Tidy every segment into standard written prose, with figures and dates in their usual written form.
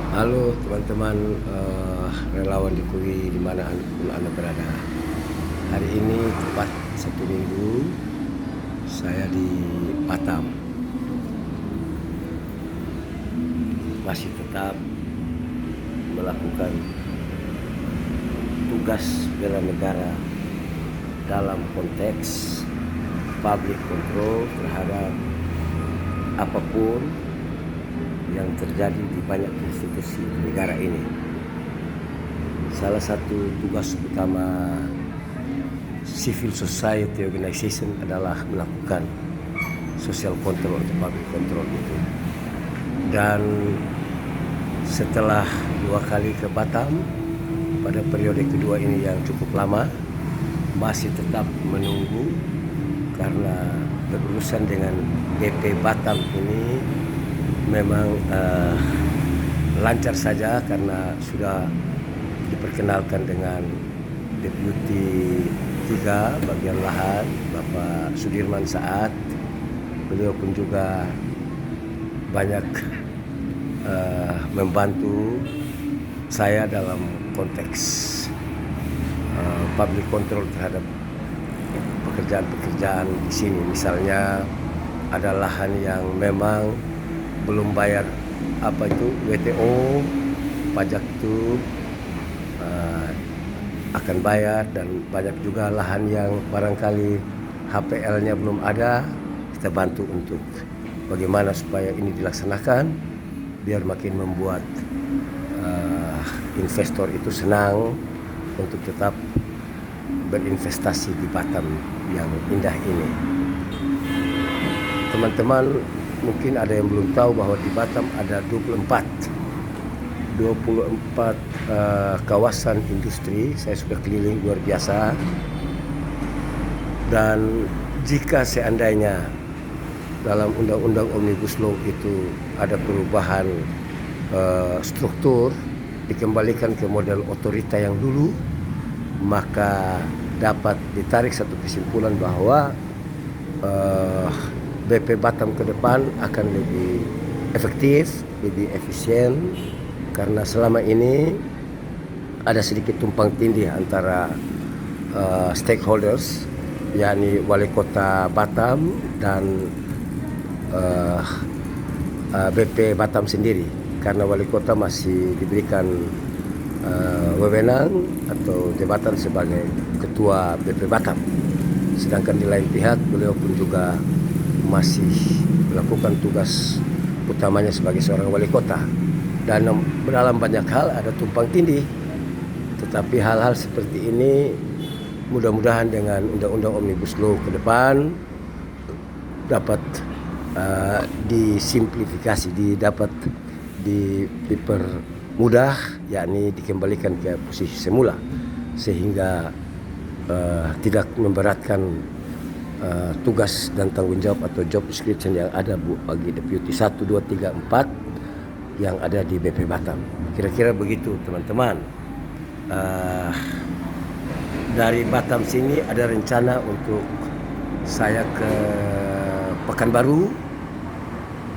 Halo teman-teman relawan Jokowi di mana pun Anda berada. Hari ini tepat 1 minggu saya di Batam. Masih tetap melakukan tugas bela negara dalam konteks public control terhadap apapun yang terjadi di banyak institusi negara ini. Salah satu tugas utama civil society organization adalah melakukan social control atau public control itu. Dan setelah 2 kali ke Batam pada periode kedua ini yang cukup lama, masih tetap menunggu karena berurusan dengan BP Batam ini memang lancar saja karena sudah diperkenalkan dengan Deputi 3 bagian lahan Bapak Sudirman Saat. Beliau pun juga banyak membantu saya dalam konteks public control terhadap pekerjaan-pekerjaan di sini. Misalnya ada lahan yang memang belum bayar WTO, pajak itu akan bayar, dan banyak juga lahan yang barangkali HPL-nya belum ada. Kita bantu untuk bagaimana supaya ini dilaksanakan biar makin membuat investor itu senang untuk tetap berinvestasi di Batam yang indah ini. Teman-teman mungkin ada yang belum tahu bahwa di Batam ada 24 kawasan industri. Saya sudah keliling luar biasa. Dan jika seandainya dalam undang-undang Omnibus Law itu ada perubahan struktur, dikembalikan ke model otorita yang dulu, maka dapat ditarik satu kesimpulan bahwa BP Batam ke depan akan lebih efektif, lebih efisien, karena selama ini ada sedikit tumpang tindih antara stakeholders, yakni Wali Kota Batam dan BP Batam sendiri, karena Wali Kota masih diberikan wewenang atau jabatan sebagai Ketua BP Batam, sedangkan di lain pihak beliau pun juga masih melakukan tugas utamanya sebagai seorang wali kota. Dan dalam banyak hal ada tumpang tindih, tetapi hal-hal seperti ini mudah-mudahan dengan undang-undang Omnibus Law ke depan dapat disimplifikasi, dapat dipermudah, yakni dikembalikan ke posisi semula, sehingga tidak memberatkan tugas dan tanggung jawab atau job description yang ada bagi Deputi 1, 2, 3, 4 yang ada di BP Batam. Kira-kira begitu teman-teman. Dari Batam sini ada rencana untuk saya ke Pekanbaru.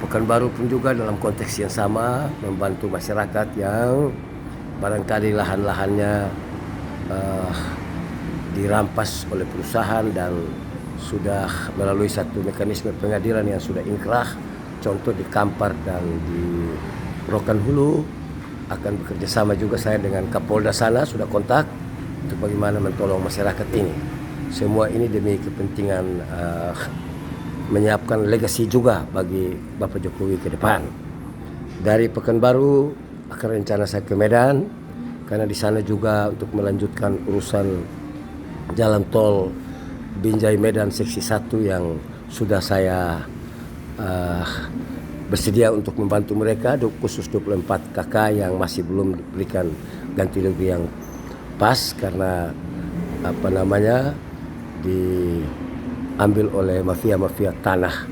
Pekanbaru pun juga dalam konteks yang sama, membantu masyarakat yang barangkali lahan-lahannya dirampas oleh perusahaan dan sudah melalui satu mekanisme pengadilan yang sudah inkrah, contoh di Kampar dan di Rokan Hulu. Akan bekerja sama juga saya dengan Kapolda sana, sudah kontak untuk bagaimana mentolong masyarakat ini. Semua ini demi kepentingan menyiapkan legasi juga bagi Bapak Jokowi ke depan. Dari Pekanbaru akan rencana saya ke Medan, karena di sana juga untuk melanjutkan urusan jalan tol Binjai Medan seksi 1 yang sudah saya bersedia untuk membantu mereka, khusus 24 KK yang masih belum diberikan ganti rugi yang pas karena diambil oleh mafia-mafia tanah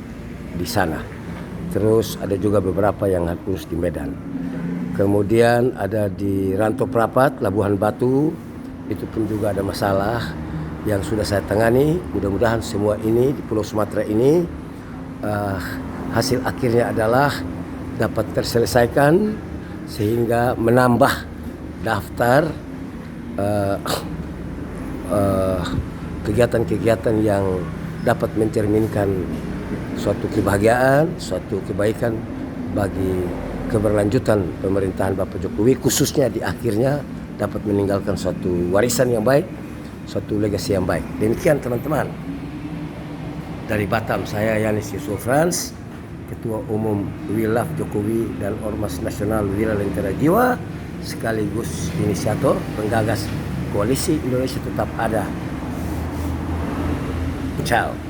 di sana. Terus ada juga beberapa yang harus di Medan. Kemudian ada di Rantau Prapat, Labuhan Batu, itu pun juga ada masalah yang sudah saya tangani. Mudah-mudahan semua ini di Pulau Sumatera ini hasil akhirnya adalah dapat terselesaikan sehingga menambah daftar kegiatan-kegiatan yang dapat mencerminkan suatu kebahagiaan, suatu kebaikan bagi keberlanjutan pemerintahan Bapak Jokowi, khususnya di akhirnya dapat meninggalkan suatu warisan yang baik, suatu legasi yang baik. Demikian teman-teman. Dari Batam, saya Yanis Yusuf Frans, Ketua Umum We Love Jokowi dan Ormas Nasional Wira Lentera Jiwa, sekaligus inisiator penggagas Koalisi Indonesia Tetap Ada. Ciao.